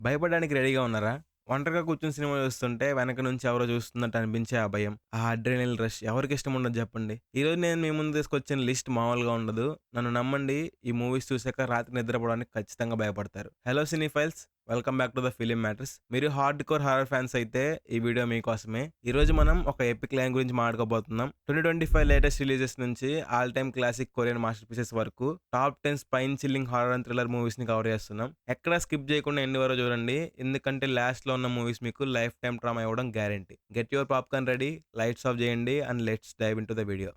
భయపడడానికి రెడీగా ఉన్నారా? ఒంటరిగా కూర్చొని సినిమా చూస్తుంటే వెనక నుంచి ఎవరో చూస్తున్నట్టు అనిపించే ఆ భయం, ఆ అడ్రినల్ రష్ ఎవరికిష్టం ఉండదు జెప్పండి. ఈరోజు నేను మీ ముందు తీసుకొచ్చిన లిస్ట్ మామూలుగా ఉండదు. నన్ను నమ్మండి, ఈ మూవీస్ చూసాక రాత్రి నిద్రపోవడానికి ఖచ్చితంగా భయపడతారు. Hello cinephiles, welcome back to the film matters. మీరు హార్డ్ కోర్ హారర్ ఫ్యాన్స్ అయితే ఈ వీడియో మీకోసమే. ఈరోజు మనం ఒక ఎపిక్ లైన్ గురించి మాట్లాడుకోబోతున్నాం. 2025 లేటెస్ట్ రిలీజెస్ నుంచి all time classic Korean masterpieces వరకు top 10 spine chilling horror and thriller movies ని కవర్ చేస్తున్నాం. ఎక్కడ స్కిప్ చేయకుండా ఎండ్ వరకు చూడండి, ఎందుకంటే లాస్ట్ లో ఉన్న మూవీస్ మీకు లైఫ్ టైం ట్రామా ఇవ్వడం guarantee. Get your popcorn ready, lights off చేయండి and let's dive into the video.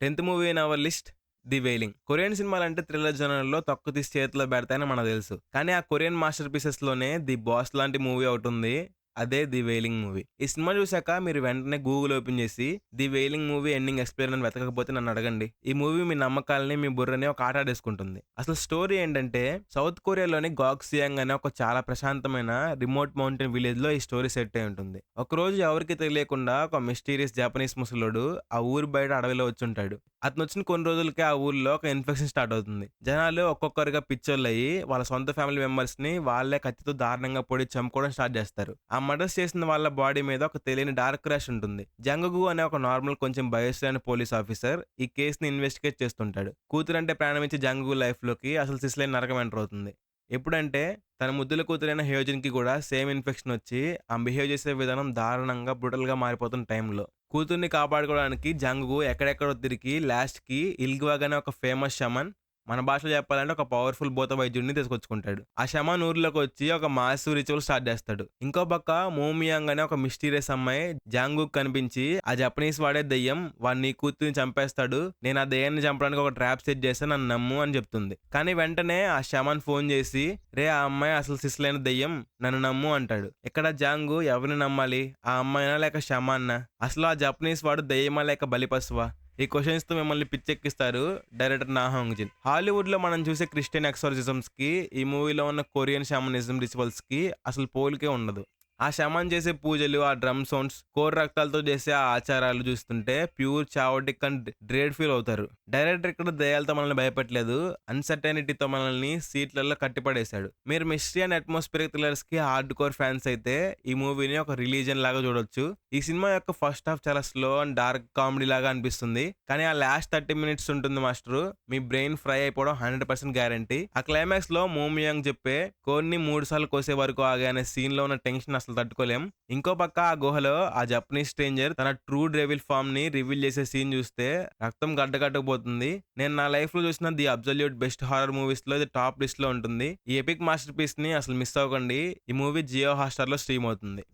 10th movie in our list, the wailing. Korean సినిమాలంటే థ్రిల్లర్ జనరల్లో తొక్క తీసి చేతిలో పెడతాయని మనకు తెలుసు. కానీ ఆ కొరియన్ మాస్టర్ పీసెస్ లోనే ది బాస్ లాంటి మూవీ ఒకటి ఉంది. అదే ది వెయిలింగ్ మూవీ. ఈ సినిమా చూసాక మీరు వెంటనే గూగుల్ ఓపెన్ చేసి the wailing movie ending explain అని వెతకకపోతే నన్ను అడగండి. ఈ మూవీ మీ నమ్మకాలని, మీ బుర్రని ఒక ఆట ఆడేసుకుంటుంది. అసలు స్టోరీ ఏంటంటే, సౌత్ కొరియాలోని గాక్సియాంగ్ అనే ఒక చాలా ప్రశాంతమైన రిమోట్ మౌంటైన్ విలేజ్ లో ఈ స్టోరీ సెట్ అయి ఉంటుంది. ఒక రోజు ఎవరికి తెలియకుండా ఒక మిస్టీరియస్ జాపనీస్ ముసలోడు ఆ ఊరు బయట అడవిలో వచ్చి ఉంటాడు. అతను వచ్చిన కొన్ని రోజులకే ఆ ఊర్లో ఒక ఇన్ఫెక్షన్ స్టార్ట్ అవుతుంది. జనాలు ఒక్కొక్కరుగా పిచ్చోళ్ళు అయ్యి వాళ్ళ సొంత ఫ్యామిలీ మెంబర్స్ ని వాళ్ళే కత్తితో దారుణంగా పొడి చంపుకోవడం స్టార్ట్ చేస్తారు. ఆ మర్డర్స్ చేసిన వాళ్ళ బాడీ మీద ఒక తెలియని డార్క్ ర్యాష్ ఉంటుంది. జంగగు అనే ఒక నార్మల్ కొంచెం భయస్థైన పోలీస్ ఆఫీసర్ ఈ కేసుని ఇన్వెస్టిగేట్ చేస్తుంటాడు. కూతురంటే ప్రాణం ఇచ్చి జంగగు లైఫ్ లోకి అసలు సిస్లైన్ నరకం ఎంటర్ అవుతుంది. ఎప్పుడంటే తన ముద్దుల కూతురైన హ్యోజిన్ కి కూడా సేమ్ ఇన్ఫెక్షన్ వచ్చి ఆ బిహేవ్ చేసే విధానం దారుణంగా బ్రుటల్ గా మారిపోతున్న టైంలో కూతుర్ని కాపాడుకోవడానికి జంగు ఎక్కడెక్కడో తిరిగి లాస్ట్ కి ఇల్గ్వాగ్ అనే ఒక ఫేమస్ షమన్, మన భాషలో చెప్పాలంటే ఒక పవర్ఫుల్ భూత వైద్యుడిని తీసుకొచ్చుకుంటాడు. ఆ షమన్ ఊర్లోకి వచ్చి ఒక మాస్ రిచువల్ స్టార్ట్ చేస్తాడు. ఇంకో పక్క మోమియాంగ్ అనే ఒక మిస్టీరియస్ అమ్మాయి జాంగు కనిపించి ఆ జపనీస్ వాడే దెయ్యం వాడిని కూతుర్ని చంపేస్తాడు, నేను ఆ దెయ్యాన్ని చంపడానికి ఒక ట్రాప్ సెట్ చేస్తే నన్ను నమ్ము అని చెప్తుంది. కానీ వెంటనే ఆ షమన్ ఫోన్ చేసి, రే ఆ అమ్మాయి అసలు సిస్లైన దెయ్యం, నన్ను నమ్ము అంటాడు. ఇక్కడ జాంగు ఎవరిని నమ్మాలి, ఆ అమ్మాయినా లేక షమాన్నా? అసలు ఆ జపనీస్ వాడు దెయ్యమా లేక బలిపశువా? ఈ క్వశ్చన్స్ తో మిమ్మల్ని పిచ్చెక్కిస్తారు డైరెక్టర్ నా హాంగ్ జిన్. హాలీవుడ్ లో మనం చూసే క్రిస్టియన్ ఎక్సోర్సిజమ్స్ కి ఈ మూవీలో ఉన్న కొరియన్ షామనిజం రిచువల్స్ కి అసలు పోలికే ఉండదు. ఆ షమాన్ చేసే పూజలు, ఆ డ్రమ్ సౌండ్స్, కోర్ రక్తాలతో చేసే ఆ ఆచారాలు చూస్తుంటే ప్యూర్ చావటిక్ అండ్ డ్రేడ్ ఫీల్ అవుతారు. డైరెక్టర్ ఇక్కడ దయాలతో మనల్ని భయపెట్టలేదు, అన్సర్టైనిటీతో మనల్ని సీట్లలో కట్టిపడేశాడు. మీరు మిస్టరీ అండ్ అట్మాస్ఫియరిక్ థ్రిల్లర్స్ కి హార్డ్ కోర్ ఫ్యాన్స్ అయితే ఈ మూవీని ఒక రిలీజియన్ లాగా చూడొచ్చు. ఈ సినిమా యొక్క ఫస్ట్ హాఫ్ చాలా స్లో అండ్ డార్క్ కామెడీ లాగా అనిపిస్తుంది. కానీ ఆ లాస్ట్ 30 minutes ఉంటుంది మాస్టర్, మీ బ్రెయిన్ ఫ్రై అయిపోవడం 100% గ్యారంటీ. ఆ క్లైమాక్స్ లో మోమియాంగ్ చెప్పే కోన్ని 3 సార్లు కోసే వరకు ఆగే అనే సీన్ లో ఉన్న టెన్షన్ అసలు తట్టుకోలేం. ఇంకో పక్క ఆ గుహలో ఆ జపనీస్ స్ట్రేంజర్ తన ట్రూ డెవిల్ ఫామ్ ని రివీల్ చేసే సీన్ చూస్తే రక్తం గడ్డకట్టుకుపోతుంది. నేను నా లైఫ్ లో చూసిన the absolute best horror movies లో ఇది టాప్ లిస్ట్ లో ఉంటుంది. ఈ ఎపిక్ మాస్టర్ పీస్ ని అసలు మిస్ అవ్వకండి. ఈ మూవీ జియో హాట్‌స్టార్ లో స్ట్రీమ్ అవుతుంది.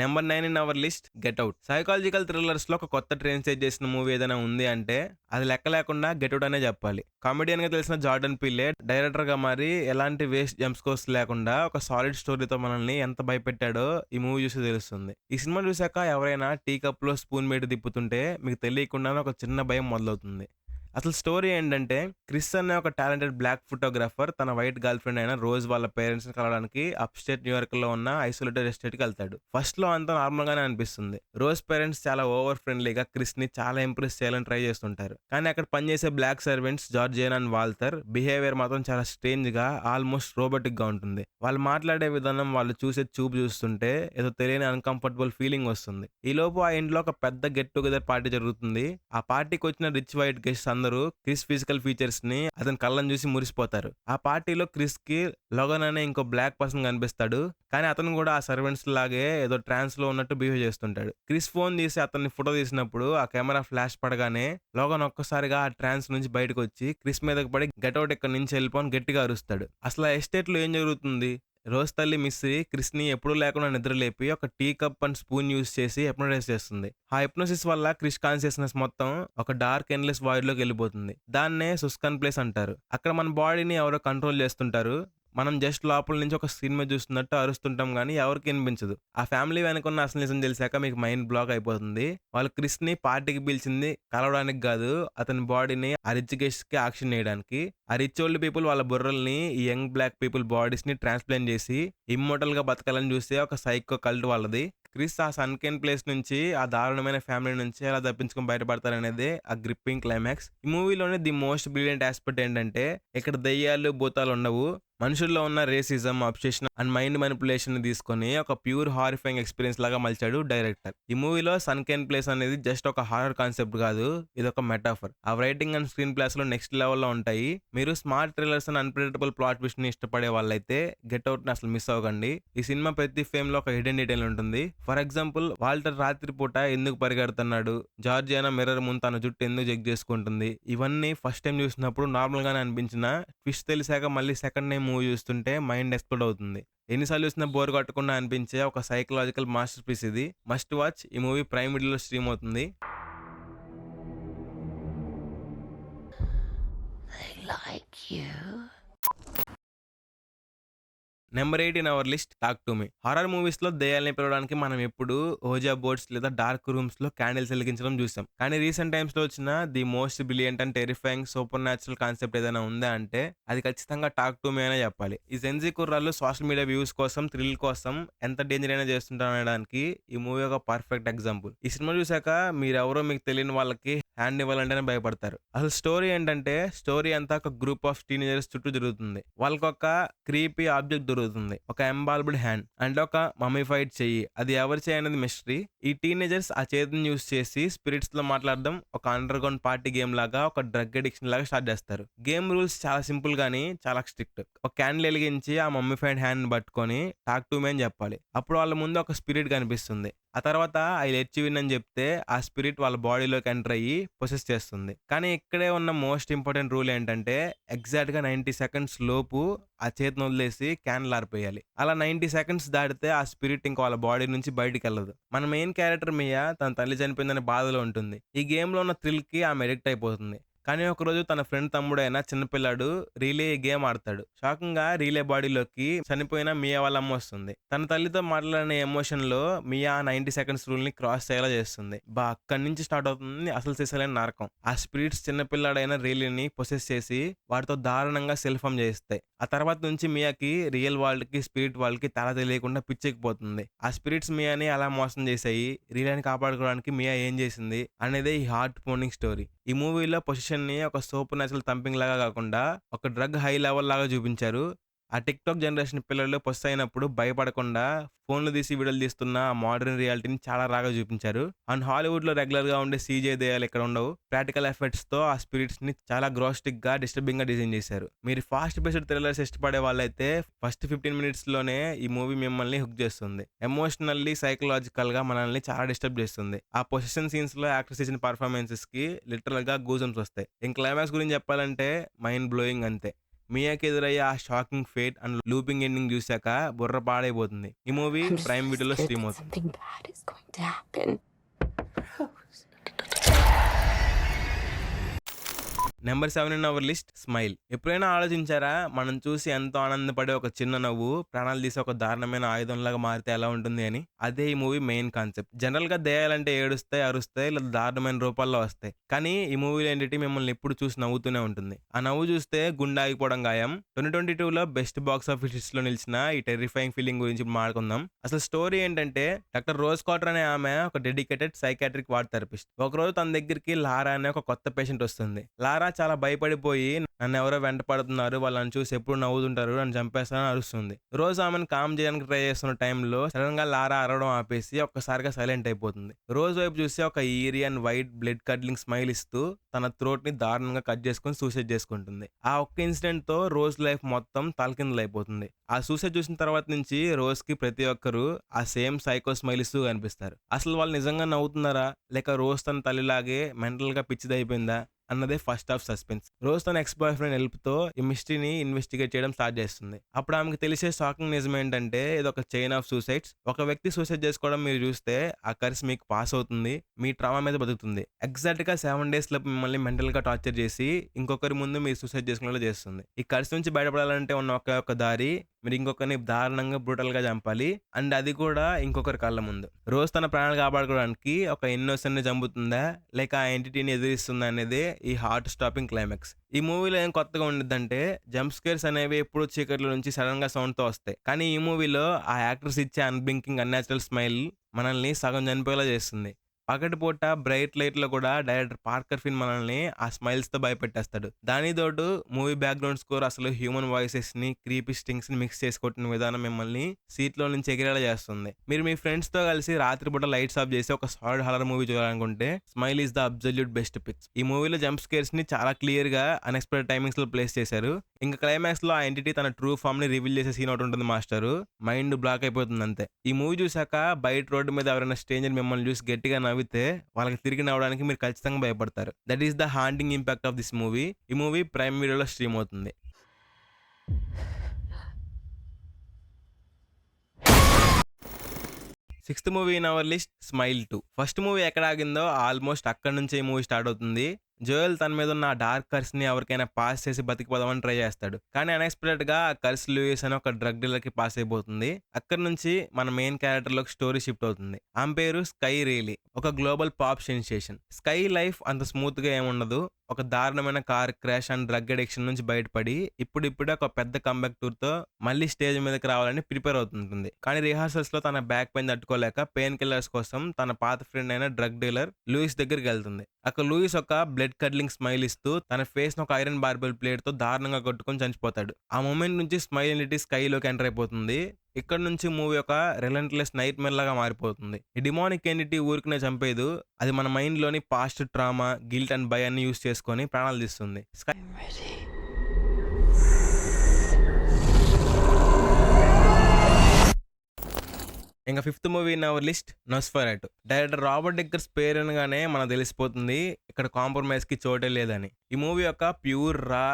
Number 9 in our list, get out. Psychological thrillers లో ఒక కొత్త ట్రెండ్ సెట్ చేసిన మూవీ ఏదైనా ఉంది అంటే అది లెక్క లేకుండా గెట్ అవుట్ అనే చెప్పాలి. కామెడియన్ గా తెలిసిన జార్డన్ పీలే డైరెక్టర్ గా మారి ఎలాంటి వేస్ట్ జంప్స్కోర్స్ లేకుండా ఒక సాలిడ్ స్టోరీతో మనల్ని ఎంత భయపెట్టాడో ఈ మూవీ చూసి తెలుస్తుంది. ఈ సినిమా చూసాక ఎవరైనా టీ కప్ లో స్పూన్ మేట తిప్పుతుంటే మీకు తెలియకుండానే ఒక చిన్న భయం మొదలవుతుంది. అసలు స్టోరీ ఏంటంటే, క్రిస్ అనే ఒక టాలెంటెడ్ బ్లాక్ ఫోటోగ్రాఫర్ తన వైట్ గర్ల్ ఫ్రెండ్ అయిన రోజ్ వాళ్ళ పేరెంట్స్ ని కలవడానికి అప్స్టేట్ న్యూయార్క్ లో ఉన్న ఐసోలేటెడ్ ఎస్టేట్ కి వెళ్తాడు. ఫస్ట్ లో అంతా నార్మల్ గానే అనిపిస్తుంది. రోజ్ పేరెంట్స్ చాలా ఓవర్ ఫ్రెండ్లీగా క్రిస్ ని చాలా ఇంప్రెస్ చేయాలని ట్రై చేస్తుంటారు. కానీ అక్కడ పనిచేసే black servants Georgian and Walter behaviour మాత్రం చాలా స్ట్రేంజ్ గా, ఆల్మోస్ట్ రోబోటిక్ గా ఉంటుంది. వాళ్ళు మాట్లాడే విధానం, వాళ్ళు చూసే చూపు చూస్తుంటే ఏదో తెలియని అన్కంఫర్టబుల్ ఫీలింగ్ వస్తుంది. ఈ లోపు ఆ ఇంట్లో ఒక పెద్ద గెట్ టుగెదర్ పార్టీ జరుగుతుంది. ఆ పార్టీకి వచ్చిన రిచ్ వైట్ గెస్ట్ అందరూ క్రిస్ ఫిజికల్ ఫీచర్స్ ని, అతని కళ్ళని చూసి మురిసిపోతారు. ఆ పార్టీలో క్రిస్ కి లోగన్ అనే ఇంకో బ్లాక్ పర్సన్ కనిపిస్తాడు. కానీ అతను కూడా ఆ సర్వెంట్స్ లాగే ఏదో ట్రాన్స్ లో ఉన్నట్టు బిహేవ్ చేస్తుంటాడు. క్రిస్ ఫోన్ తీసి అతన్ని ఫోటో తీసినప్పుడు ఆ కెమెరా ఫ్లాష్ పడగానే లోగన్ ఒక్కసారిగా ఆ ట్రాన్స్ నుంచి బయటకు వచ్చి క్రిస్ మీదకి పడి గెట్అవుట్ ఇక్కడ నుంచి వెళ్ళిపోని గట్టిగా అరుస్తాడు. అసలు ఆ ఎస్టేట్ లో ఏం జరుగుతుంది? రోజ్ తల్లి మిస్సీ క్రిస్ ని ఎప్పుడూ లేకుండా నిద్రలేపి ఒక tea cup and spoon use చేసి హిప్నోటైజ్ చేస్తుంది. ఆ హిప్నోసిస్ వల్ల క్రిస్ కాన్షియస్నెస్ మొత్తం ఒక డార్క్ ఎండ్లెస్ వాయిడ్ లోకి వెళ్ళిపోతుంది. దాన్నే సుస్కన్ ప్లేస్ అంటారు. అక్కడ మన బాడీని ఎవరో కంట్రోల్ చేస్తుంటారు. మనం జస్ట్ లోపల నుంచి ఒక సినిమా చూస్తున్నట్టు అరుస్తుంటాం కానీ ఎవరికి వినిపించదు. ఆ ఫ్యామిలీ వెనుకున్న అసలు నిజం తెలిసాక మీకు మైండ్ బ్లాక్ అయిపోతుంది. వాళ్ళు క్రిస్ ని పార్టీకి పిలిచింది కలవడానికి కాదు, అతని బాడీని ఆ రిచ్ గెస్ట్ కి ఆక్షన్ చేయడానికి. ఆ రిచ్ ఓల్డ్ పీపుల్ వాళ్ళ బుర్రల్ని ఈ యంగ్ బ్లాక్ పీపుల్ బాడీస్ ని ట్రాన్స్ప్లాంట్ చేసి ఇమ్మోటల్ గా బతకాలని చూస్తే ఒక సైకో కల్ట్ వాళ్ళది. క్రిస్ ఆ సన్‌కెన్ ప్లేస్ నుంచి, ఆ దారుణమైన ఫ్యామిలీ నుంచి ఎలా తప్పించుకొని బయటపడతారనేదే ఆ గ్రిప్పింగ్ క్లైమాక్స్. ఈ మూవీలోనే ది మోస్ట్ బ్రిలియంట్ యాస్పెక్ట్ ఏంటంటే, ఇక్కడ దెయ్యాలు, భూతాలుండవు. మనుషుల్లో ఉన్న రేసిజం, అబ్సెషన్ అండ్ మైండ్ మానిప్యులేషన్‌ని తీసుకొని ఒక ప్యూర్ హారిఫైయింగ్ ఎక్స్‌పీరియన్స్ లాగా మలిచాడు డైరెక్టర్. ఈ మూవీలో సన్‌కెన్ ప్లేస్ అనేది జస్ట్ ఒక హారర్ కాన్సెప్ట్ కాదు. ఇదొక మెటాఫర్. ఆ రైటింగ్ అండ్ స్క్రీన్ ప్లేస్‌లో నెక్స్ట్ లెవెల్‌లో ఉంటాయి. మీరు smart thrillers and unpredictable plot ట్విస్ట్‌ని ఇష్టపడే వాళ్ళైతే గెట్ ఔట్‌ని అసలు మిస్ అవ్వకండి. ఈ సినిమా ప్రతి ఫ్రేమ్‌లో ఒక హిడెన్ డీటెయిల్ ఉంటుంది. ఫర్ ఎగ్జాంపుల్, వాల్టర్ రాత్రిపూట ఎందుకు పరిగెడుతున్నాడు? జార్జియానా మిర్రర్ ముందు తన జుట్టు ఎందుకు జగ్ చేసుకుంటుంది? ఇవన్నీ ఫస్ట్ టైం చూసినప్పుడు నార్మల్‌గానే అనిపించినా, ట్విస్ట్ తెలిసాక మళ్ళీ సెకండ్ టైం మూవీ చూస్తుంటే మైండ్ ఎక్స్‌ప్లోడ్ అవుతుంది. ఎన్నిసార్లు చూసినా బోర్ కొట్టకుండా అనిపించే ఒక సైకలాజికల్ మాస్టర్ పీస్ ఇది. Must watch. ఈ మూవీ ప్రైమ్ వీడియోలో స్ట్రీమ్ అవుతుంది. They like you. Number 8 in our list, talk to me. Horror movies లో దెయ్యాల్ని పిలవడానికి మనం ఎప్పుడు ఓజా బోర్డ్స్ లేదా డార్క్ రూమ్స్ లో క్యాండిల్స్ వెలిగించడం చూసాం. కానీ రీసెంట్ టైమ్స్ లో వచ్చిన the most brilliant and terrifying super natural concept ఏదైనా ఉందా అంటే అది ఖచ్చితంగా టాక్ టు మీ అనే చెప్పాలి. ఈ జెన్జీ కుర్రాళ్ళు సోషల్ మీడియా వ్యూస్ కోసం, థ్రిల్ కోసం ఎంత డేంజర్ అయినా చేస్తుంటారు అనడానికి ఈ మూవీ ఒక పర్ఫెక్ట్ ఎగ్జాంపుల్. ఈ సినిమా చూసాక మీరెవరో మీకు తెలియని వాళ్ళకి హ్యాండ్ ఇవ్వాలంటేనే భయపడతారు. అసలు స్టోరీ ఏంటంటే, స్టోరీ అంతా ఒక గ్రూప్ ఆఫ్ టీనేజర్స్ చుట్టూ జరుగుతుంది. వాళ్ళకొక క్రీపీ ఆబ్జెక్ట్ దొరుకుతుంది, ఒక ఎంబాల్బ్డ్ హ్యాండ్ అండ్ ఒక మమ్మీఫైడ్ చెయ్యి. అది ఎవరి చెయ్యి అనేది మిస్టరీ. ఈ టీనేజర్స్ ఆ చేతిని యూస్ చేసి స్పిరిట్స్ లో మాట్లాడడం ఒక అండర్ గ్రౌండ్ పార్టీ గేమ్ లాగా, ఒక డ్రగ్ అడిక్షన్ లాగా స్టార్ట్ చేస్తారు. గేమ్ రూల్స్ చాలా సింపుల్ గానీ చాలా స్ట్రిక్ట్. ఒక క్యాండిల్ వెలిగించి ఆ మమ్మీఫైడ్ హ్యాండ్ పట్టుకొని టాక్ టు మీ అని చెప్పాలి. అప్పుడు వాళ్ళ ముందు ఒక స్పిరిట్ కనిపిస్తుంది. ఆ తర్వాత ఐ లెట్ యు విన్ అని చెప్తే ఆ స్పిరిట్ వాళ్ళ బాడీలోకి ఎంటర్ అయ్యి పొసెస్ చేస్తుంది. కానీ ఇక్కడే ఉన్న మోస్ట్ ఇంపార్టెంట్ రూల్ ఏంటంటే, ఎగ్జాక్ట్ గా 90 సెకండ్స్ లోపు ఆ చేతిని వదిలేసి క్యాన్లు ఆరిపోయాలి. అలా 90 సెకండ్స్ దాటితే ఆ స్పిరిట్ ఇంకా వాళ్ళ బాడీ నుంచి బయటికి వెళ్ళదు. మన మెయిన్ క్యారెక్టర్ మియా తన తల్లి చనిపోయిందనే బాధలో ఉంటుంది. ఈ గేమ్ లో ఉన్న థ్రిల్ కి ఆమె ఎడిక్ట్ అయిపోతుంది. కానీ ఒకరోజు తన ఫ్రెండ్ తమ్ముడైన చిన్నపిల్లాడు రీలే గేమ్ ఆడతాడు. షాకింగ్ గా రీలే బాడీలోకి చనిపోయిన మియా వాళ్ళ అమ్మ వస్తుంది. తన తల్లితో మాట్లాడిన ఎమోషన్ లో మియా 90 సెకండ్స్ రూల్ ని క్రాస్ చేయాలా చేస్తుంది. అక్కడి నుంచి స్టార్ట్ అవుతుంది అసలు చేసేలేని నరకం. ఆ స్పిరిట్స్ చిన్నపిల్లాడైన రీలీని పొసెస్ చేసి వాటితో దారుణంగా సెల్ఫామ్ చేస్తాయి. ఆ తర్వాత నుంచి మియాకి రియల్ వరల్డ్ కి స్పిరిట్ వరల్డ్ కి తల తెలియకుండా పిచ్చెక్కిపోతుంది. ఆ స్పిరిట్స్ మియాని అలా మోసం చేసాయి. రీలాని కాపాడుకోవడానికి మియా ఏం చేసింది అనేదే ఈ హార్ట్ పోనింగ్ స్టోరీ. ఈ మూవీలో పొజిషన్ ని ఒక సూపర్ న్యాచురల్ థంపింగ్ లాగా కాకుండా ఒక డ్రగ్ హై లెవెల్ లాగా చూపించారు. ఆ టిక్టాక్ జనరేషన్ పిల్లలు పొస్ అయినప్పుడు భయపడకుండా ఫోన్లు తీసి వీడియోలు తీస్తున్న ఆ మోడర్న్ రియాలిటీని చాలా రాగా చూపించారు. అండ్ హాలీవుడ్ లో రెగ్యులర్ గా ఉండే సీజే దయ్యాలు ఇక్కడ ఉండవు. ప్రాక్టికల్ ఎఫెక్ట్స్ తో ఆ స్పిరిట్స్ ని చాలా గ్రోస్టిక్ గా, డిస్టర్బింగ్ గా డిజైన్ చేశారు. మీరు ఫాస్ట్ పేస్డ్ థ్రిల్లర్స్ ఇష్టపడే వాళ్ళైతే ఫస్ట్ 15 మినిట్స్ లోనే ఈ మూవీ మిమ్మల్ని హుక్ చేస్తుంది. ఎమోషనల్లీ, సైకలాజికల్ గా మనల్ని చాలా డిస్టర్బ్ చేస్తుంది. ఆ పొజిషన్ సీన్స్ లో యాక్టర్స్ ఇచ్చిన పర్ఫార్మెన్సెస్ కి లిటరల్ గా గూజమ్స్ వస్తాయి. ఇంక క్లైమాక్స్ గురించి చెప్పాలంటే మైండ్ బ్లోయింగ్ అంతే. మియాకి ఎదురయ్యే ఆ shocking fate and looping ending చూశాక బుర్ర పాడైపోతుంది. ఈ మూవీ I'm just ప్రైమ్ వీడియోలో scared స్ట్రీమ్ that అవుతుంది. something bad is going to happen. Rose. Number 7 in our list, smile. ఎప్పుడైనా ఆలోచించారా, మనం చూసి ఎంతో ఆనందపడే ఒక చిన్న నవ్వు ప్రాణాలు తీసే ఒక దారుణమైన ఆయుధంలాగా మారితే ఎలా ఉంటుంది అని? అదే ఈ మూవీ మెయిన్ కాన్సెప్ట్. జనరల్ గా దయ్యాలంటే ఏడుస్తాయి, అరుస్తాయి, లేదా దారుణమైన రూపాల్లో వస్తాయి. కానీ ఈ మూవీలో ఏంటి, మిమ్మల్ని ఎప్పుడు చూసి నవ్వుతూనే ఉంటుంది. ఆ నవ్వు చూస్తే గుండె ఆగిపోవడం ఖాయం. 2022లో బెస్ట్ బాక్స్ ఆఫీస్ లిస్ట్ లో నిలిచిన ఈ టెర్రిఫైయింగ్ ఫీలింగ్ గురించి మాట్లాడుకుందాం. అసలు స్టోరీ ఏంటంటే, డాక్టర్ రోజ్ కాటర్ అనే ఆమె ఒక డెడికేటెడ్ సైకాట్రిక్ వార్డ్ థెరపిస్ట్. ఒకరోజు తన దగ్గరికి లారా అనే ఒక కొత్త పేషెంట్ వస్తుంది. లారా చాలా భయపడిపోయి, నన్ను ఎవరో వెంట పడుతున్నారు, వాళ్ళని చూసి ఎప్పుడు నవ్వుతుంటారు, నన్ను చంపేస్తానని అరుస్తుంది. రోజు ఆమెను కామ్ చేయడానికి ట్రై చేస్తున్న టైంలో సడన్ గా లారా అరవడం ఆపేసి ఒక్కసారిగా సైలెంట్ అయిపోతుంది. రోజు వైపు చూసి ఒక ఈరీ అండ్ వైట్ బ్లడ్ కడ్లింగ్ స్మైల్ ఇస్తూ తన థ్రోట్ ని దారుణంగా కట్ చేసుకుని సూసైడ్ చేసుకుంటుంది. ఆ ఒక్క ఇన్సిడెంట్ తో రోజ్ లైఫ్ మొత్తం తలకిందులైపోతుంది. ఆ సూసైడ్ చూసిన తర్వాత నుంచి రోజ్ కి ప్రతి ఒక్కరు ఆ సేమ్ సైకో స్మైల్ ఇస్తూ కనిపిస్తారు. అసలు వాళ్ళు నిజంగా నవ్వుతున్నారా, లేక రోజ్ తన తల్లిలాగే మెంటల్ గా పిచ్చిదైపోయిందా అన్నదే ఫస్ట్ హాఫ్ సస్పెన్స్. రోజ్ తన ఎక్స్ బాయ్ ఫ్రెండ్ హెల్ప్ తో ఈ మిస్టరీని ఇన్వెస్టిగేట్ చేయడం స్టార్ట్ చేస్తుంది. అప్పుడు ఆమెకు తెలిసే షాకింగ్ నిజం ఏంటంటే, ఇది ఒక చైన్ ఆఫ్ సూసైడ్స్. ఒక వ్యక్తి సూసైడ్ చేసుకోవడం మీరు చూస్తే ఆ కర్స్ మీకు పాస్ అవుతుంది, మీ ట్రామా మీద బతుకుతుంది. ఎగ్జాక్ట్ గా 7 days లో మిమ్మల్ని మెంటల్ గా టార్చర్ చేసి ఇంకొకరి ముందు మీరు సూసైడ్ చేసుకునేలా చేస్తుంది. ఈ కర్స్ నుంచి బయటపడాలంటే ఉన్న ఒక దారి, మీరు ఇంకొకరిని దారుణంగా బ్రూటల్ గా చంపాలి. అండ్ అది కూడా ఇంకొకరి కళ్ళ ముందు. రోజ్ తన ప్రాణాలు కాపాడుకోవడానికి ఒక ఇన్నోసెంట్ ని చంపుతుందా, లేక ఆ ఎంటిటీని ఎదిరిస్తుందా అనేది ఈ హార్ట్ స్టాపింగ్ క్లైమాక్స్. ఈ మూవీలో ఏం కొత్తగా ఉండిద్దంటే జంప్ స్కేర్స్ అనేవి ఎప్పుడు చీకట్లో నుంచి సడన్ గా సౌండ్ తో వస్తాయి. కానీ ఈ మూవీలో ఆ యాక్టర్స్ ఇచ్చే అన్బ్లింకింగ్ అన్యాచురల్ స్మైల్ మనల్ని సగం చనిపోయేలా చేస్తుంది. పగటిపూట బ్రైట్ లైట్ లో కూడా డైరెక్టర్ పార్కర్ ఫిన్ మనల్ని ఆ స్మైల్స్ తో భయపెట్టేస్తాడు. దాని తోడు మూవీ బ్యాక్గ్రౌండ్ స్కోర్ అసలు హ్యూమన్ వాయిసెస్ ని క్రీపీ స్టింగ్స్ ని మిక్స్ చేసి కొట్టిన విధానం మిమ్మల్ని సీట్ లో నుంచి ఎగిరేలా చేస్తుంది. మీరు మీ ఫ్రెండ్స్ తో కలిసి రాత్రిపూట లైట్స్ ఆఫ్ చేసి ఒక సాలిడ్ హారర్ మూవీ చూడాలనుకుంటే Smile is the absolute best picks. ఈ మూవీలో జంప్ స్కేర్స్ ని చాలా క్లియర్ గా అన్ఎక్స్పెక్టెడ్ టైమింగ్స్ లో ప్లేస్ చేశారు. ఇంకా క్లైమాక్స్ లో ఆ ఎంటిటీ తన ట్రూ ఫామ్ ని రివీల్ చేసే సీన్ ఒకటి ఉంటుంది మాస్టర్. మైండ్ బ్లాక్ అయిపోతుంది అంతే. ఈ మూవీ చూసాక బయట రోడ్డు మీద ఎవరైనా స్ట్రేంజర్ మిమ్మల్ని చూసి గట్టిగా నవ్వితే వాళ్ళకి తిరిగి నవ్వడానికి మీరు ఖచ్చితంగా భయపడతారు. That is the haunting impact of this movie. ఈ మూవీ ప్రైమ్ వీడియోలో స్ట్రీమ్ అవుతుంది. 6th movie in our list smile 2. First movie ఎక్కడ ఆగిందో ఆల్మోస్ట్ అక్కడ నుంచే ఈ మూవీ స్టార్ట్ అవుతుంది. జోయల్ తన మీద ఉన్న డార్క్ కర్స్ ని ఎవరికైనా పాస్ చేసి బతికిపోదామని ట్రై చేస్తాడు. కానీ అన్ఎక్స్పెక్టెడ్ గా ఆ కర్స్ లూయిస్ అని ఒక డ్రగ్ డీలర్ కి పాస్ అయిపోతుంది. అక్కడ నుంచి మన మెయిన్ క్యారెక్టర్ లోకి స్టోరీ షిఫ్ట్ అవుతుంది. ఆమె పేరు స్కై రీలీ, ఒక global pop sensation. Sky life అంత స్మూత్ గా ఏముండదు. ఒక దారుణమైన car crash and drug addiction నుంచి బయటపడి ఇప్పుడిప్పుడే ఒక పెద్ద కంబ్యాక్ టూర్ తో మళ్ళీ స్టేజ్ మీదకి రావాలని ప్రిపేర్ అవుతుంటుంది. కానీ రిహార్సల్స్ లో తన బ్యాక్ పెయిన్ తట్టుకోలేక పెయిన్ కిల్లర్స్ కోసం తన పాత ఫ్రెండ్ అయిన డ్రగ్ డీలర్ లూయిస్ దగ్గరికి వెళ్తుంది. అక్కడ లూయిస్ ఒక బ్లడ్ కడ్లింగ్ స్మైల్ ఇస్తూ తన ఫేస్ ఒక ఐరన్ బార్బెల్ ప్లేట్ తో దారుణంగా కొట్టుకొని చనిపోతాడు. ఆ మూమెంట్ నుంచి స్మైల్ ఎన్టిటీ స్కైలోకి ఎంటర్ అయిపోతుంది. ఇక్కడ నుంచి మూవీ ఒక రిలెంట్లెస్ నైట్ మేర్ లాగా మారిపోతుంది. ఈ డిమానిక్ ఎంటిటీ ఊరికనే చంపేదు, అది మన మైండ్ లోని పాస్ట్ ట్రామా, గిల్ట్ అండ్ భయాన్ని యూస్ చేసుకొని ప్రాణాలు తీస్తుంది. I'm ready. ఇంకా 5th movie in our list Nosferatu. Director Robert Eggers పేరు అనగానే మనకు తెలిసిపోతుంది ఇక్కడ కాంప్రమైజ్ కి చోటే లేదని. ఈ మూవీ యొక్క pure raw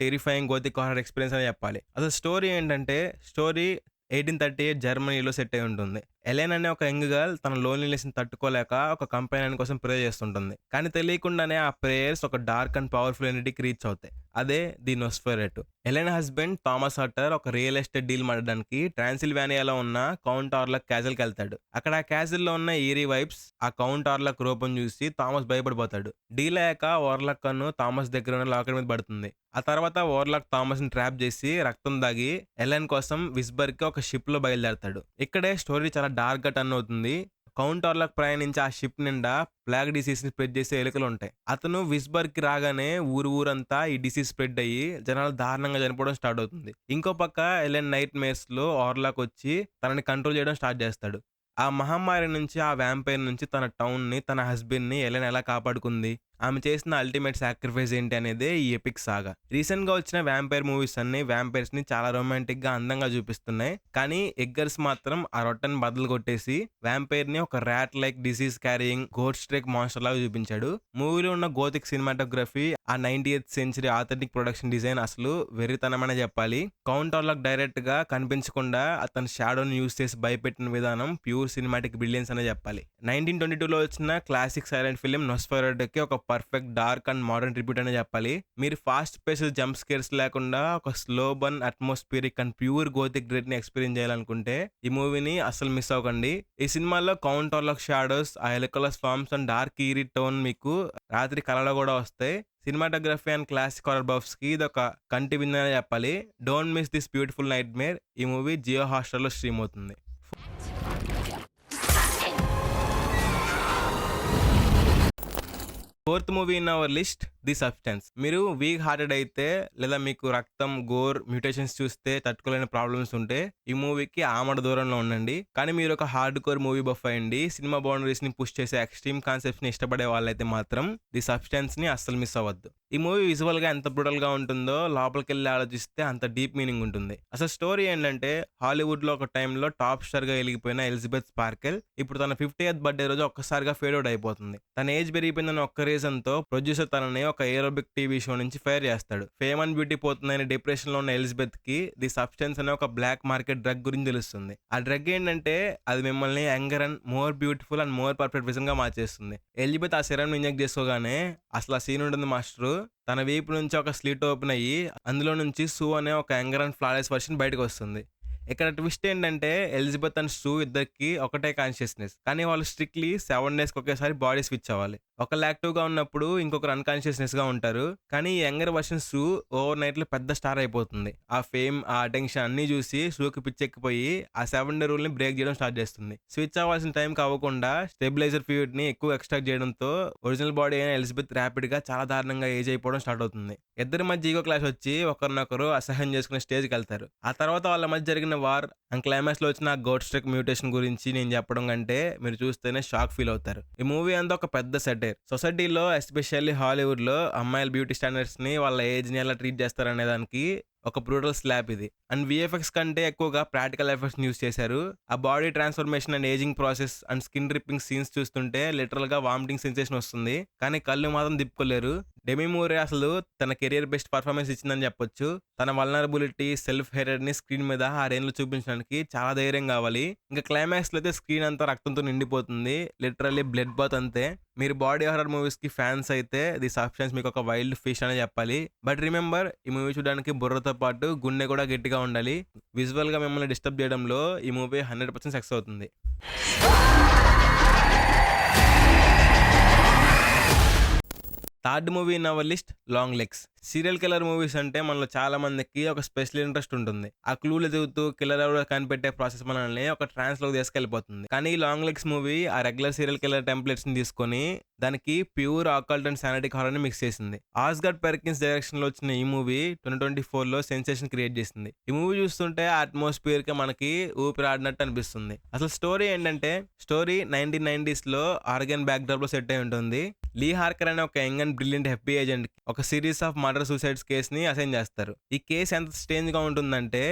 terrifying Gothic horror experience అని చెప్పాలి. అసలు స్టోరీ ఏంటంటే 1838 జర్మనీలో సెట్ అయి ఉంటుంది. ఎలెన్ అనే ఒక యంగ్ గర్ల్ తన లోన్లీనెస్ ని తట్టుకోలేక ఒక కంపెనీ కోసం ప్రే చేస్తుంటుంది. కానీ తెలియకుండానే ఆ ప్రేయర్స్ ఒక డార్క్ అండ్ పవర్ఫుల్ ఎనర్జీకి రీచ్ అవుతాయి. అదే the Nosferatu. Ellen husband Thomas Hutter ఒక రియల్ ఎస్టేట్ డీల్ మాడడానికి ట్రాన్సిల్వానియాలో ఉన్న కౌంట్ ఆర్లక్ క్యాజిల్ కి వెళ్తాడు. అక్కడ ఆ క్యాజిల్ లో ఉన్న ఈరీ వైబ్స్, ఆ కౌంట్ ఆర్లక్ రూపం చూసి థామస్ భయపడిపోతాడు. డీల్ అయ్యాక ఓర్లక్ కన్ను థామస్ దగ్గర ఉన్న లాకర్ మీద పడుతుంది. ఆ తర్వాత ఓర్లక్ థామస్ ని ట్రాప్ చేసి రక్తం దాగి ఎలెన్ కోసం విస్బర్గ్ కి ఒక షిప్ లో బయలుదేరతాడు. ఇక్కడే స్టోరీ చాలా డార్క్ గా టర్న్ అవుతుంది. కౌంట్ ఆర్లక్ ప్రయాణించి ఆ షిప్ నిండా ప్లాగ్ డిసీజ్ ని స్ప్రెడ్ చేసే ఎలుకలు ఉంటాయి. అతను విస్బర్గ్ కి రాగానే ఊరంతా ఈ డిసీజ్ స్ప్రెడ్ అయ్యి జనాలు దారుణంగా చనిపోవడం స్టార్ట్ అవుతుంది. ఇంకో పక్క ఎలెన్ నైట్ మేర్స్ లో ఆర్లాక్ వచ్చి తనని కంట్రోల్ చేయడం స్టార్ట్ చేస్తాడు. ఆ మహమ్మారి నుంచి, ఆ వ్యాంపైర్ నుంచి తన టౌన్ ని, తన హస్బెండ్ ని ఎలెన్ ఎలా కాపాడుకుంది, ఆమె చేసిన అల్టిమేట్ సాక్రిఫైస్ ఏంటి అనేదే ఈ ఎపిక్ సాగా. రీసెంట్ గా వచ్చిన వ్యాంపైర్ మూవీస్ అన్ని వ్యాంపైర్స్ ని చాలా రొమాంటిక్ గా అందంగా చూపిస్తున్నాయి. కానీ ఎగ్గర్స్ మాత్రం ఆ రొట్టెని బదులు కొట్టేసి వ్యాంపైర్ ని ఒక rat like disease carrying ghost strike monster లాగా చూపించాడు. మూవీలో ఉన్న గోతిక్ సినిమాటోగ్రఫీ, ఆ 90th century authentic production design అసలు వెర్రితనమనే చెప్పాలి. కౌంట్ ఆర్లక్ డైరెక్ట్ గా కనిపించకుండా అతని షాడోని యూస్ చేసి భయపెట్టిన విధానం ప్యూర్ సినిమాటిక్ బ్రిలియన్స్ అనే చెప్పాలి. 1922లో వచ్చిన క్లాసిక్ సైలెంట్ ఫిలిం నోస్ఫెరాటుకి ఒక perfect dark and modern tribute అనే చెప్పాలి. మీరు ఫాస్ట్ పేస్డ్ జంప్ స్కేర్స్ లేకుండా ఒక slow burn atmospheric and pure Gothic dread ని ఎక్స్పీరియన్స్ చేయాలనుకుంటే ఈ మూవీని అసలు మిస్ అవ్వకండి. ఈ సినిమాలో కౌంట్ ఆర్లక్ షాడోస్, ఆ ఎలకల swamps and dark eerie tone మీకు రాత్రి కళలో కూడా వస్తాయి. Cinematography and classic horror buffs కి ఇది ఒక కంటి విందనే చెప్పాలి. Don't miss this beautiful nightmare. ఈ మూవీ జియో హాట్‌స్టార్ లో స్ట్రీమ్ అవుతుంది. 4th movie in our list the substance. మీరు వీక్ హార్టెడ్ అయితే లేదా మీకు రక్తం, గోర్, మ్యూటేషన్స్ చూస్తే తట్టుకోలేని ప్రాబ్లమ్స్ ఉంటే ఈ మూవీకి ఆమడ దూరంలో ఉండండి. కానీ మీరు ఒక హార్డ్ కోర్ మూవీ బఫ్ అయ్యండి, సినిమా బౌండరీస్ ని పుష్ చేసే ఎక్స్ట్రీమ్ కాన్సెప్ట్స్ ని ఇష్టపడే వాళ్ళైతే మాత్రం ది సబ్స్టెన్స్ ని అస్సలు మిస్ అవ్వద్దు. ఈ మూవీ విజువల్ గా ఎంత బ్రూటల్ గా ఉంటుందో లోపలికి వెళ్ళి ఆలోచిస్తే అంత డీప్ మీనింగ్ ఉంటుంది. అసలు స్టోరీ ఏంటంటే హాలీవుడ్ లో ఒక టైంలో టాప్ స్టార్ గా వెలిగిపోయిన ఎలిజబెత్ స్పార్కెల్ ఇప్పుడు తన 50th బర్త్డే రోజు ఒక్కసారిగా ఫేడ్ అవుట్ అయిపోతుంది. తన ఏజ్ పెరిగిపోయిందని ఒక్క రీజన్ తో ప్రొడ్యూసర్ తనని ఒక ఏరోబిక్ టీవీ షో నుంచి ఫైర్ చేస్తాడు. ఫేమ్ అండ్ బ్యూటీ పోతుందని డిప్రెషన్ లో ఉన్న ఎలిజబెత్ కి ది సబ్స్టెన్స్ అనే ఒక బ్లాక్ మార్కెట్ డ్రగ్ గురించి తెలుస్తుంది. ఆ డ్రగ్ ఏంటంటే అది మిమ్మల్ని younger and more beautiful and more perfect vision గా మార్చేస్తుంది. ఎలిజబెత్ ఆ సిరమ్ ఇంజెక్ట్ చేసుకోగానే అసలు ఆ సీన్ ఉంటుంది మాస్టర్. తన వీపు నుంచి ఒక స్లిట్ ఓపెన్ అయ్యి అందులో నుంచి సూ అనే ఒక యంగర్ అండ్ ఫ్లాలెస్ వర్షన్ బయటకు వస్తుంది. ఇక్కడ ట్విస్ట్ ఏంటంటే ఎలిజబెత్ అండ్ స్టూ ఇద్దరికి ఒకటే కాన్షియస్నెస్, కానీ వాళ్ళు స్ట్రిక్ట్లీ 7 డేస్కి ఒకేసారి బాడీ స్విచ్ అవ్వాలి. ఒకళ్ళు యాక్టివ్గా ఉన్నప్పుడు ఇంకొకరు అన్కాన్షియస్నెస్గా ఉంటారు. కానీ ఈ యంగర్ వర్షన్ స్టూ ఓవర్ నైట్లో పెద్ద స్టార్ అయిపోతుంది. ఆ ఫేమ్, ఆ అటెన్షన్ అన్నీ చూసి స్టూకి పిచ్చెక్కిపోయి ఆ 7 డే రూల్ని బ్రేక్ చేయడం స్టార్ట్ చేస్తుంది. స్విచ్ అవ్వాల్సిన టైంకి అవ్వకుండా స్టెబిలైజర్ ఫ్లూయిడ్ని ఎక్కువ ఎక్స్ట్రాక్ట్ చేయడంతో ఒరిజినల్ బాడీ అయిన ఎలిజబెత్ ర్యాపిడ్గా చాలా దారుణంగా ఏజ్ అయిపోవడం స్టార్ట్ అవుతుంది. ఇద్దరి మధ్య ఈగో క్లాష్ వచ్చి ఒకరినొకరు అసహ్యం చేసుకునే స్టేజ్కి వెళ్తారు. ఆ తర్వాత వాళ్ళ మధ్య జరిగిన వార్ అండ్ క్లైమాక్స్ లో వచ్చిన గోట్ స్ట్రక్ మ్యూటేషన్ గురించి నేను చెప్పడం కంటే మీరు చూస్తేనే షాక్ ఫీల్ అవుతారు. ఈ మూవీ అంతా ఒక పెద్ద సెటైర్. సొసైటీలో ఎస్పెషల్లీ హాలీవుడ్ లో అమ్మాయిల బ్యూటీ స్టాండర్డ్స్ ని, వాళ్ళ ఏజ్ ని ఎలా ట్రీట్ చేస్తారు అనే దానికి ఒక బ్రూటల్ స్లాప్ ఇది. అండ్ విఎఫ్ఎక్స్ కంటే ఎక్కువగా ప్రాక్టికల్ ఎఫెక్ట్స్ యూస్ చేశారు. ఆ body transformation and ageing process and skin ripping scenes చూస్తుంటే లిటరల్ గా వామిటింగ్ సెన్సేషన్ వస్తుంది, కానీ కళ్ళు మాత్రం తిప్పుకోలేరు. డెమి మూరే అసలు తన కెరియర్ బెస్ట్ పర్ఫార్మెన్స్ ఇచ్చిందని చెప్పొచ్చు. తన వల్నరబిలిటీ, సెల్ఫ్ హేటెడ్ ని స్క్రీన్ మీద ఆ రేంజ్ లో చూపించడానికి చాలా ధైర్యం కావాలి. ఇంకా క్లైమాక్స్ లో అయితే స్క్రీన్ అంతా రక్తంతో నిండిపోతుంది, లిటరల్లీ బ్లడ్ బాత్ అంతే. మీరు బాడీ హారర్ మూవీస్ కి ఫ్యాన్స్ అయితే ది సబ్స్టెన్స్ మీకు ఒక వైల్డ్ ఫిష్ అనే చెప్పాలి. బట్ రిమెంబర్, ఈ మూవీ చూడడానికి బుర్రతో పాటు గుండె కూడా గట్టిగా ఉండాలి. విజువల్ గా మిమ్మల్ని డిస్టర్బ్ చేయడంలో ఈ మూవీ 100% సక్సెస్ అవుతుంది. Third movie in our list, long legs. Serial killer movies అంటే మనలో చాలా మందికి ఒక స్పెషల్ ఇంట్రెస్ట్ ఉంటుంది. ఆ క్లూలు ఎదుగుతూ కిల్లర్ ఎవరో కనిపెట్టే ప్రాసెస్ మనల్ని ఒక ట్రాన్స్ లోకి తీసుకెళ్లిపోతుంది. కానీ లాంగ్ లెగ్స్ మూవీ ఆ రెగ్యులర్ సీరియల్ కిల్లర్ టెంప్లెట్స్ ని తీసుకొని దానికి ప్యూర్ ఆకల్ట్ అండ్ సానటిక్ హారర్ ని మిక్స్ చేసింది. ఆస్గర్డ్ పెర్కిన్స్ డైరెక్షన్ లో వచ్చిన ఈ మూవీ 2024 లో సెన్సేషన్ క్రియేట్ చేసింది. ఈ మూవీ చూస్తుంటే అట్మాస్ఫియర్ కి మనకి ఊపిరాడినట్టు అనిపిస్తుంది. అసలు స్టోరీ ఏంటంటే, స్టోరీ 1990s లో ఆర్గన్ బ్యాక్ డ్రాప్ లో సెట్ అయి ఉంటుంది. లీ హార్కర్ అనే ఒక young and brilliant FBI agent ఒక సిరీస్ ఆఫ్ మర్డర్ సూసైడ్స్ కేసుని అసైన్ చేస్తారు. ఈ కేసు ఎంత స్ట్రేంజ్ గా ఉంటుందంటే,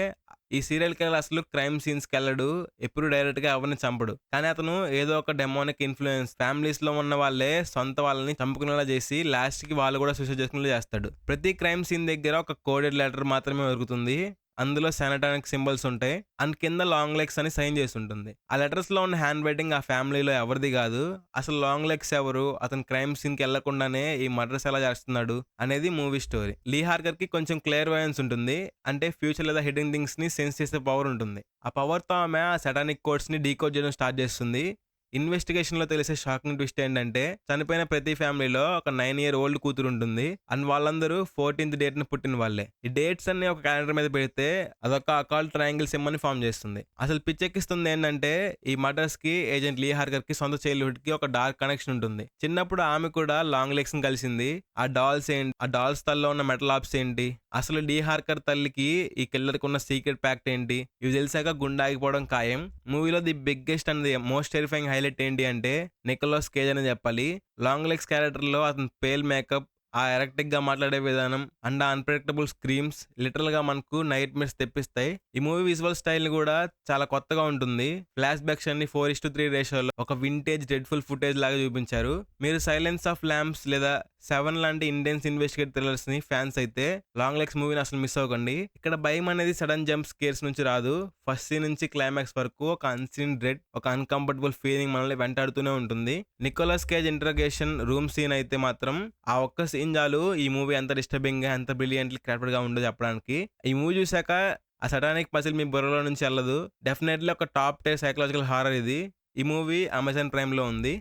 ఈ సీరియల్ కిల్లర్ అసలు క్రైమ్ సీన్స్ కి వెళ్ళడు, ఎప్పుడు డైరెక్ట్ గా ఎవరిని చంపడు. కానీ అతను ఏదో ఒక డెమోనిక్ ఇన్ఫ్లుయెన్స్ ఫ్యామిలీస్ లో ఉన్న వాళ్ళే సొంత వాళ్ళని చంపుకునేలా చేసి లాస్ట్ కి వాళ్ళు కూడా సూసైడ్ చేసుకునేలా చేస్తాడు. ప్రతి క్రైమ్ సీన్ దగ్గర ఒక కోడెడ్ లెటర్ మాత్రమే దొరుకుతుంది. అందులో సానటానిక్ సింబల్స్ ఉంటాయి అండ్ కింద లాంగ్ లెగ్స్ అని సైన్ చేసి ఉంటుంది. ఆ లెటర్స్ లో ఉన్న హ్యాండ్ రైటింగ్ ఆ ఫ్యామిలీలో ఎవరిది కాదు. అసలు లాంగ్ లెగ్స్ ఎవరు, అతను క్రైమ్ సీన్ కి వెళ్లకుండానే ఈ మర్డర్స్ ఎలా చేస్తున్నాడు అనేది మూవీ స్టోరీ. లీ హార్కర్ కి కొంచెం క్లియర్ వాయన్స్ ఉంటుంది, అంటే ఫ్యూచర్ లేదా హిడెన్ థింగ్స్ ని సెన్స్ చేసే పవర్ ఉంటుంది. ఆ పవర్ తో ఆమె ఆ సాటానిక్ కోడ్స్ ని డీకోడ్ చేయడం స్టార్ట్ చేస్తుంది. ఇన్వెస్టిగేషన్ లో తెలిసే షాకింగ్ ట్విస్ట్ ఏంటంటే, చనిపోయిన ప్రతి ఫ్యామిలీలో ఒక 9 year old కూతురు ఉంటుంది అండ్ వాళ్ళందరూ 14th date ని పుట్టిన వాళ్ళే. ఈ డేట్స్ అన్ని ఒక క్యాలెండర్ మీద పెడితే అదొక అకాల్ట్ ట్రయాంగిల్ సింబల్ ని ఫామ్ చేస్తుంది. అసలు పిచ్చెక్కిస్తుంది ఏంటంటే, ఈ మర్డర్స్ కి ఏజెంట్ లీ హార్కర్ కి సొంత చైల్డ్హుడ్ కి ఒక డార్క్ కనెక్షన్ ఉంటుంది. చిన్నప్పుడు ఆమె కూడా లాంగ్ లెగ్స్ ని కలిసింది. ఆ డాల్స్ ఏంటి, ఆ డాల్స్ తల్లో ఉన్న మెటల్ ఆప్స్ ఏంటి, అసలు లీ హార్కర్ తల్లికి ఈ కిల్లర్ కి ఉన్న సీక్రెట్ ప్యాక్ట్ ఏంటి, ఇవి తెలిసాక గుండె ఆగిపోవడం ఖాయం. మూవీలో the biggest and the most terrifying highlight ఏంటి అంటే నికోలస్ కేజ్ అని చెప్పాలి. లాంగ్ లెగ్స్ క్యారెక్టర్ లో అతని పేల్ మేకప్, ఆ ఎరక్టిక్ గా మాట్లాడే విధానం అండ్ ఆ అన్ప్రెడిక్టబుల్ స్క్రీమ్స్ లిటరల్ గా మనకు నైట్ మేర్స్ తెప్పిస్తాయి. ఈ మూవీ విజువల్ స్టైల్ ని కూడా చాలా కొత్తగా ఉంటుంది. ఫ్లాష్ బ్యాక్స్ అన్ని 4:3 రేషియోలో ఒక వింటేజ్ డెడ్ఫుల్ ఫుటేజ్ లాగా చూపించారు. మీరు సైలెన్స్ ఆఫ్ ల్యాంప్స్ లేదా 7 లాంటి ఇంటెన్స్ ఇన్వెస్టిగేట్ థ్రిల్లర్స్ ని ఫ్యాన్స్ అయితే లాంగ్ లెగ్స్ మూవీని అసలు మిస్ అవ్వకండి. ఇక్కడ భయం అనేది సడన్ జంప్ స్కేర్స్ నుంచి రాదు. ఫస్ట్ సీన్ నుంచి క్లైమాక్స్ వరకు ఒక అన్సీన్ డ్రెడ్, ఒక అన్కంఫర్టబుల్ ఫీలింగ్ మనల్ని వెంటాడుతూనే ఉంటుంది. Nicolas Cage interrogation room scene అయితే మాత్రం ఆ ఒక్క సీన్ చాలు ఈ మూవీ ఎంత డిస్టర్బింగ్ గా, ఎంత బ్రిలియంట్లీ క్రాఫ్టెడ్ గా ఉండదు చెప్పడానికి. ఈ మూవీ చూసాక ఆ సటానిక్ పజిల్ మీ బుర్రలో నుంచి వెళ్ళదు. డెఫినెట్లీ ఒక టాప్ 10 సైకలాజికల్ హారర్ ఇది. ఈ మూవీ అమెజాన్ ప్రైమ్ లో ఉంది.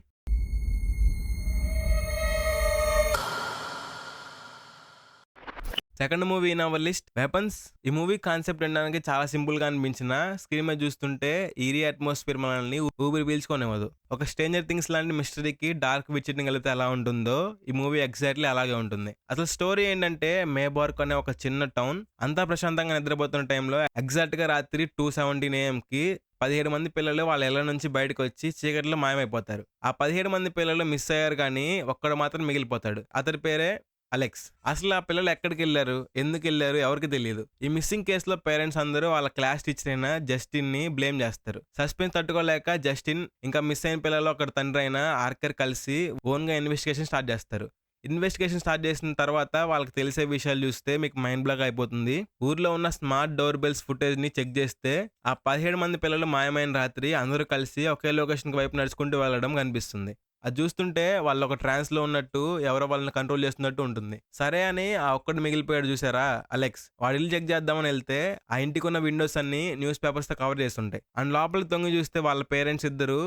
Second movie in our list, weapons. ఈ మూవీ కాన్సెప్ట్ వినడానికి చాలా సింపుల్ గా అనిపించిన స్క్రీన్ మీద చూస్తుంటే ఈరీ అట్మాస్ఫియర్ మనల్ని ఊపిరి పీల్చుకోనివ్వదు. ఒక స్ట్రేంజర్ థింగ్స్ లాంటి మిస్టరీకి డార్క్ విచిటింగ్ కలిపితే ఎలా ఉంటుందో ఈ మూవీ ఎగ్జాక్ట్లీ అలాగే ఉంటుంది. అసలు స్టోరీ ఏంటంటే, మేబార్క్ అనే ఒక చిన్న టౌన్, అంతా ప్రశాంతంగా నిద్రపోతున్న టైంలో ఎగ్జాక్ట్ గా రాత్రి 2:17 AM కి 17 మంది పిల్లలు వాళ్ళ ఇళ్ల నుంచి బయటకు వచ్చి చీకట్లో మాయమైపోతారు. ఆ 17 మంది పిల్లలు మిస్ అయ్యారు, కానీ ఒక్కడు మాత్రం మిగిలిపోతాడు. అతడి పేరే అలెక్స్. అసలు ఆ పిల్లలు ఎక్కడికి వెళ్ళారు, ఎందుకు వెళ్ళారు, ఎవరికి తెలియదు. ఈ మిస్సింగ్ కేసులో పేరెంట్స్ అందరూ వాళ్ళ క్లాస్ టీచర్ అయిన జస్టిన్ ని బ్లేమ్ చేస్తారు. సస్పెన్స్ తట్టుకోలేక జస్టిన్ ఇంకా మిస్ అయిన పిల్లలు ఒక తండ్రి అయిన ఆర్కర్ కలిసి ఓన్ గా ఇన్వెస్టిగేషన్ స్టార్ట్ చేస్తారు. ఇన్వెస్టిగేషన్ స్టార్ట్ చేసిన తర్వాత వాళ్ళకి తెలిసే విషయాలు చూస్తే మీకు మైండ్ బ్లాక్ అయిపోతుంది. ఊర్లో ఉన్న స్మార్ట్ డోర్ బెల్స్ ఫుటేజ్ ని చెక్ చేస్తే ఆ 17 మంది పిల్లలు మాయమైన రాత్రి అందరూ కలిసి ఒకే లొకేషన్ వైపు నడుచుకుంటూ వెళ్ళడం కనిపిస్తుంది. అది చూస్తుంటే వాళ్ళు ఒక ట్రాన్స్ లో ఉన్నట్టు ఎవరో వాళ్ళని కంట్రోల్ చేస్తున్నట్టు ఉంటుంది. సరే అని ఆ ఒక్కడు మిగిలిపోయాడు చూసారా అలెక్స్, వాడి ఇల్లు చెక్ చేద్దామని వెళ్తే ఆ ఇంటికి ఉన్న విండోస్ అన్ని న్యూస్ పేపర్స్ తో కవర్ చేస్తుంటాయి. అండ్ లోపలికి తొంగి చూస్తే వాళ్ళ పేరెంట్స్ ఇద్దరు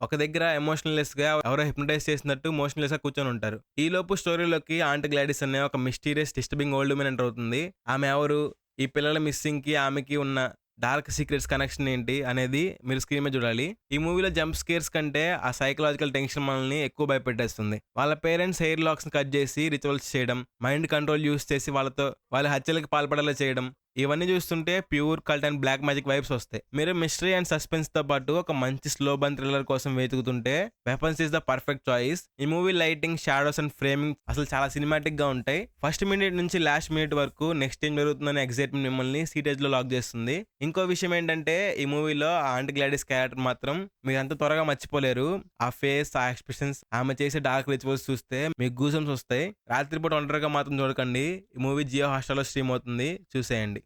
ఒక దగ్గర ఎమోషనల్లెస్ గా ఎవరో హిప్నటైజ్ చేసినట్టు మోషన్లెస్ గా కూర్చొని ఉంటారు. ఈ లోపు స్టోరీలోకి ఆంట్ గ్లాడిస్ అనే ఒక mysterious disturbing old women enter అవుతుంది. ఆమె ఎవరు, ఈ పిల్లల మిస్సింగ్ కి ఆమెకి ఉన్న డార్క్ సీక్రెట్స్ కనెక్షన్ ఏంటి అనేది మీరు స్క్రీన్ మీద చూడాలి. ఈ మూవీలో జంప్ స్కేర్స్ కంటే ఆ సైకలాజికల్ టెన్షన్ మనల్ని ఎక్కువ భయపెట్టేస్తుంది. వాళ్ళ పేరెంట్స్ హెయిర్ లాక్స్ ని కట్ చేసి రిచువల్స్ చేయడం, మైండ్ కంట్రోల్ యూస్ చేసి వాళ్ళ హత్యలకు పాల్పడేలా చేయడం, ఇవన్నీ చూస్తుంటే pure cult and black magic vibes వస్తాయి. మీరు మిస్టరీ అండ్ సస్పెన్స్ తో పాటు ఒక మంచి స్లో బర్న్ థ్రిల్లర్ కోసం వెతుకుతుంటే Weapons is the perfect choice. ఈ movie lighting, shadows and framing అసలు చాలా సినిమాటిక్ గా ఉంటాయి. ఫస్ట్ మినిట్ నుంచి లాస్ట్ మినిట్ వరకు నెక్స్ట్ ఏం జరుగుతుందనే ఎగ్జైట్మెంట్ మిమ్మల్ని సీటేజ్ లో లాక్ చేస్తుంది. ఇంకో విషయం ఏంటంటే ఈ మూవీలో ఆ ఆంట్ గ్లాడిస్ క్యారెక్టర్ మాత్రం మీరు అంత త్వరగా మర్చిపోలేరు. ఆ ఫేస్, ఆ ఎక్స్ప్రెషన్స్, ఆమె చేసే డార్క్ రిచువల్స్ చూస్తే మీకు గూజమ్స్ వస్తాయి. రాత్రిపూట ఒంటరిగా మాత్రం చూడకండి. ఈ మూవీ జియో హాట్‌స్టార్‌లో స్ట్రీమ్ అవుతుంది, చూసేయండి.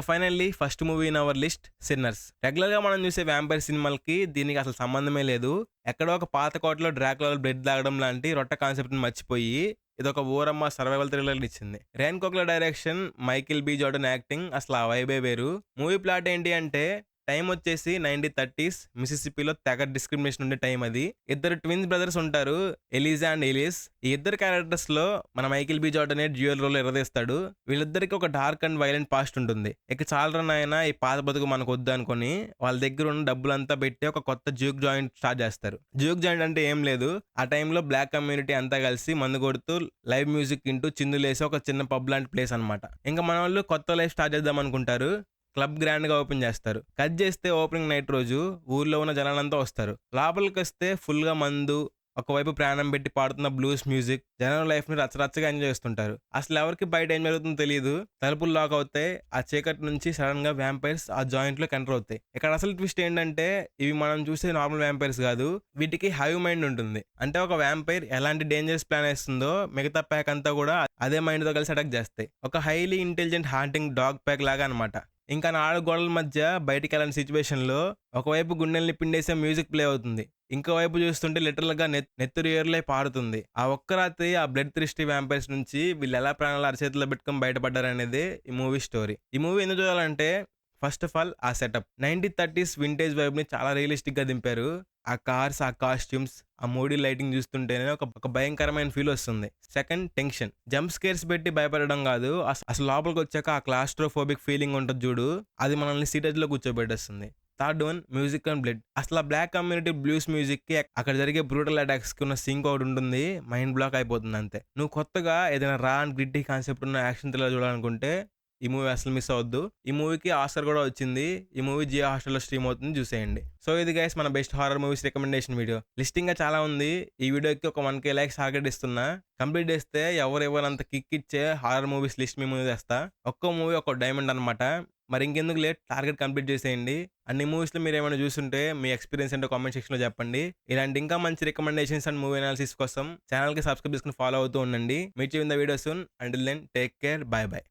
Finally first movie in our list sinners. Regular గా మనం చూసే వ్యాంపైర్ సినిమాలకి దీనికి అసలు సంబంధమే లేదు. ఎక్కడో ఒక పాత కోటలో డ్రాకులా బ్లడ్ తాగడం లాంటి రొట్ట కాన్సెప్ట్ ని మర్చిపోయి ఇదొక ఊరమ్మ సర్వైవల్ థ్రిల్లర్ ఇచ్చింది. Ryan Coogler direction, Michael B Jordan acting అసలు ఆ వైబే వేరు. మూవీ ప్లాట్ ఏంటి అంటే టైం వచ్చేసి 1930s మిసిసిపిలో తెగ డిస్క్రిమినేషన్ ఉండే టైం అది. ఇద్దరు ట్విన్స్ బ్రదర్స్ ఉంటారు, ఎలిజా అండ్ ఎలిస్. ఈ ఇద్దరు క్యారెక్టర్స్ లో మన Michael B Jordan dual role ఎరదేస్తాడు. వీళ్ళిద్దరికి ఒక డార్క్ అండ్ వైలెంట్ పాస్ట్ ఉంటుంది. ఇక చాలా నాయన ఈ పాత బతుకు మనకు వద్దు అనుకుని వాళ్ళ దగ్గర ఉన్న డబ్బులంతా పెట్టి ఒక కొత్త జ్యూక్ జాయింట్ స్టార్ట్ చేస్తారు. జ్యూక్ జాయింట్ అంటే ఏం లేదు, ఆ టైంలో బ్లాక్ కమ్యూనిటీ అంతా కలిసి మందు కొడుతూ లైవ్ మ్యూజిక్ వింటూ చిందులేసి ఒక చిన్న పబ్ లాంటి ప్లేస్ అనమాట. ఇంకా మన వాళ్ళు కొత్త లైఫ్ స్టార్ట్ చేద్దాం అనుకుంటారు. క్లబ్ గ్రాండ్ గా ఓపెన్ చేస్తారు. కట్ చేస్తే ఓపెనింగ్ నైట్ రోజు ఊర్లో ఉన్న జనాలంతా వస్తారు. లోపలికి వస్తే ఫుల్ గా మందు, ఒకవైపు ప్రాణం పెట్టి పాడుతున్న బ్లూస్ మ్యూజిక్, జనం లైఫ్ ని రచ్చరచ్చగా ఎంజాయ్ చేస్తుంటారు. అసలు ఎవరికి బయట ఏం జరుగుతుందో తెలియదు. తలుపులు లాక్ అవుతాయి. ఆ చీకటి నుంచి సడన్ గా వ్యాంపైర్స్ ఆ జాయింట్ లో ఎంటర్ అవుతాయి. ఇక్కడ అసలు ట్విస్ట్ ఏంటంటే ఇవి మనం చూసే నార్మల్ వ్యాంపైర్స్ కాదు, వీటికి హైవ్ మైండ్ ఉంటుంది. అంటే ఒక వ్యాంపైర్ ఎలాంటి డేంజరస్ ప్లాన్ వేస్తుందో మిగతా ప్యాక్ అంతా కూడా అదే మైండ్ తో కలిసి అటాక్ చేస్తాయి. ఒక highly intelligent haunting dog pack లాగా అనమాట. ఇంకా 4 గోడల మధ్య బయటికి వెళ్ళని సిచ్యువేషన్ లో ఒకవైపు గుండెల్ని పిండేసే మ్యూజిక్ ప్లే అవుతుంది, ఇంకో వైపు చూస్తుంటే లిటరల్ గా నెత్తురు ఏర్లై పారుతుంది. ఆ ఒక్క రాత్రి ఆ బ్లడ్ థిర్స్టీ వ్యాంపైర్స్ నుంచి వీళ్ళు ఎలా ప్రాణాలు అరచేతిలో పెట్టుకొని బయటపడ్డారనేది ఈ మూవీ స్టోరీ. ఈ మూవీ ఎందుకు చూడాలంటే ఫస్ట్ ఆఫ్ ఆల్ ఆ సెటప్ 1930s వింటేజ్ వైబ్ ని చాలా రియలిస్టిక్ గా దింపారు. ఆ కార్స్, ఆ కాస్ట్యూమ్స్, ఆ మూడీ లైటింగ్ చూస్తుంటేనే ఒక భయంకరమైన ఫీల్ వస్తుంది. Second, tension. జంప్ స్కేర్స్ పెట్టి భయపడడం కాదు, అసలు లోపలికి వచ్చాక ఆ క్లాస్ట్రోఫోబిక్ ఫీలింగ్ ఉంటుంది చూడు, అది మనల్ని సీటేజ్ లో కూర్చోబెట్టేస్తుంది. Third one, music and blood. అసలు ఆ బ్లాక్ కమ్యూనిటీ బ్లూస్ మ్యూజిక్ కి అక్కడ జరిగే బ్రూటల్ అటాక్స్ కి ఉన్న సింక్ ఒకటి ఉంటుంది, మైండ్ బ్లాక్ అయిపోతుంది అంతే. నువ్వు కొత్తగా ఏదైనా రా అండ్ గ్రిట్టి కాన్సెప్ట్ ఉన్న యాక్షన్ థ్రిల్లర్ చూడాలనుకుంటే ఈ మూవీ అసలు మిస్ అవద్దు. ఈ మూవీకి ఆస్కర్ కూడా వచ్చింది. ఈ మూవీ జియో హాట్‌స్టార్‌లో స్ట్రీమ్ అవుతుంది, చూసేయండి. సో ఇది గైస్ మన best horror movies recommendation video. Listing గా చాలా ఉంది. ఈ వీడియోకి ఒక 1K లైక్స్ టార్గెట్ ఇస్తున్నా. కంప్లీట్ చేస్తే ఎవరెవరంత కిక్ ఇచ్చే హారర్ మూవీస్ లిస్ట్ మీ ముందు తెస్తా. ఒక్కో మూవీ ఒక డైమండ్ అనమాట. మరి ఇంకెందుకు లేట్, టార్గెట్ కంప్లీట్ చేసేయండి. అన్ని మూవీస్ లో మీరు ఏమైనా చూస్తుంటే మీ ఎక్స్పీరియన్స్ ఏంటో కామెంట్ సెక్షన్ లో చెప్పండి. ఇలాంటి ఇంకా మంచి రికమెండేషన్స్ అండ్ మూవీ అనాలిసిస్ కోసం ఛానల్ కి సబ్స్క్రైబ్ చేసుకుని ఫాలో అవుతూ ఉండండి. Meet you in the video soon. Until then take care, bye by.